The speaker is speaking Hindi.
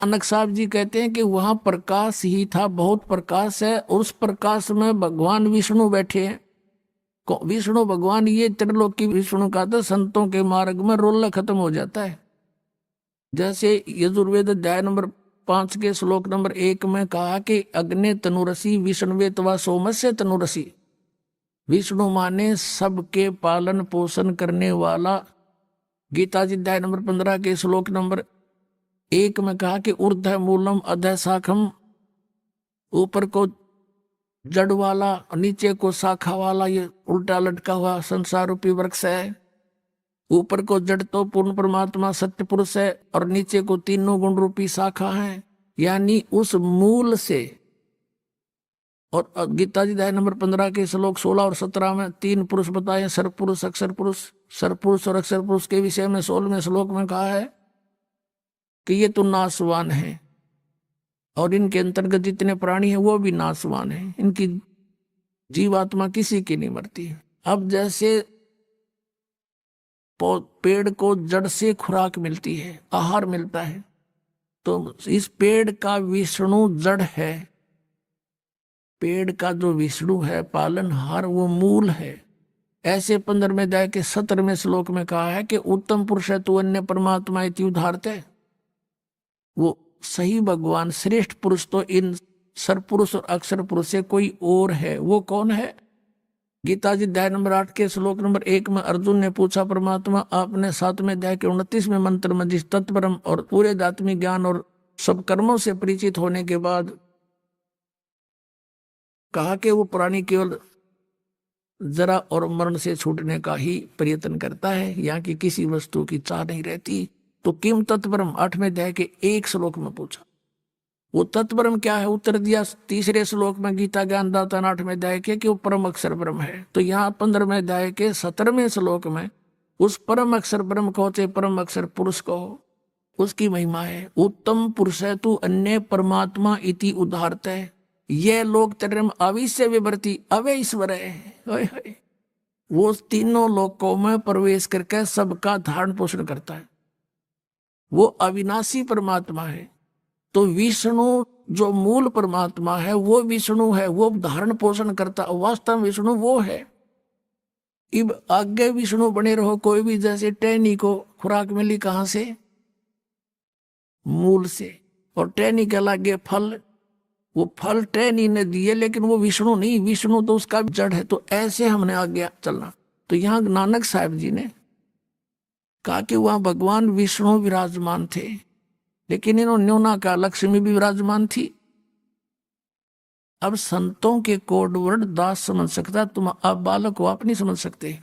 नानक साहब जी कहते हैं कि वहां प्रकाश ही था, बहुत प्रकाश है, और उस प्रकाश में भगवान विष्णु बैठे हैं। विष्णु भगवान, ये त्रिलोकी विष्णु का तो संतों के मार्ग में रोल खत्म हो जाता है। जैसे यजुर्वेद अध्याय नंबर 5 के श्लोक नंबर 1 में कहा कि अग्नि तनुरसी विष्णुवे तवा सोमस्य तनुरसी। विष्णु माने सबके पालन पोषण करने वाला। गीता जी अध्याय नंबर 15 के श्लोक नंबर 1 में कहा कि ऊर्ध्व मूलम अधः शाखम, ऊपर को जड़ वाला नीचे को शाखा वाला ये उल्टा लटका हुआ संसार रूपी वृक्ष है। ऊपर को जड़ तो पूर्ण परमात्मा सत्य पुरुष है, और नीचे को तीनों गुण रूपी शाखा है, यानी उस मूल से। और गीता जी अध्याय नंबर 15 के श्लोक 16 और 17 में 3 पुरुष बताए, सर्वपुरुष अक्षर पुरुष। सर्वपुरुष और अक्षर पुरुष के विषय में 16वें श्लोक में कहा है कि ये तो नाशवान है, और इनके अंतर्गत जितने प्राणी हैं वो भी नाशवान हैं, इनकी जीवात्मा किसी की नहीं मरती। अब जैसे पेड़ को जड़ से खुराक मिलती है, आहार मिलता है, तो इस पेड़ का विष्णु जड़ है, पेड़ का जो विष्णु है पालनहार वो मूल है। ऐसे 15वें अध्याय के 17वें श्लोक में कहा है कि उत्तम पुरुष है तू अन्य परमात्मा इति उदाहरते। वो सही भगवान श्रेष्ठ पुरुष तो इन सरपुरुष और अक्षर पुरुष से कोई और है। वो कौन है? गीता जी अध्याय नंबर 8 के श्लोक नंबर 1 में अर्जुन ने पूछा, परमात्मा आपने 7वें अध्याय के 29वें मंत्र में जिस तत्परम और पूरे आत्मिक ज्ञान और सब कर्मों से परिचित होने के बाद कहा कि वो प्राणी केवल जरा और मरण से छूटने का ही प्रयत्न करता है, यहाँ की किसी वस्तु की चाह नहीं रहती। तो किम तत्परम 8वें अध्याय के 1 श्लोक में पूछा, वो तत्परम क्या है? उत्तर दिया 3रे श्लोक में गीता ज्ञानदाता 8वें अध्याय के कि वो परम अक्षर ब्रह्म है। तो यहाँ 15वें अध्याय के 17वें श्लोक में उस परम अक्षर ब्रह्म को, चाहे परम अक्षर पुरुष को, उसकी महिमा है। उत्तम पुरुष है तू अन्य परमात्मा इति उदाहरत है, यह लोक तरम अविश्य विवर्ती अवे ईश्वर है। वो तीनों लोकों में प्रवेश करके सबका धारण पोषण करता है, वो अविनाशी परमात्मा है। तो विष्णु जो मूल परमात्मा है वो विष्णु है, वो धारण पोषण करता, वास्तव में विष्णु वो है। इब आगे विष्णु बने रहो कोई भी, जैसे टहनी को खुराक मिली कहां से? मूल से। और टहनी के लागे फल, वो फल टहनी ने दिए, लेकिन वो विष्णु नहीं, विष्णु तो उसका जड़ है। तो ऐसे हमने आगे चलना। तो यहाँ नानक साहब जी ने कहा कि वहां भगवान विष्णु विराजमान थे, लेकिन इन्होंने न्यूना का लक्ष्मी भी विराजमान थी। अब संतों के कोड वर्ड दास समझ सकता, तुम अब बालक हो आप नहीं समझ सकते।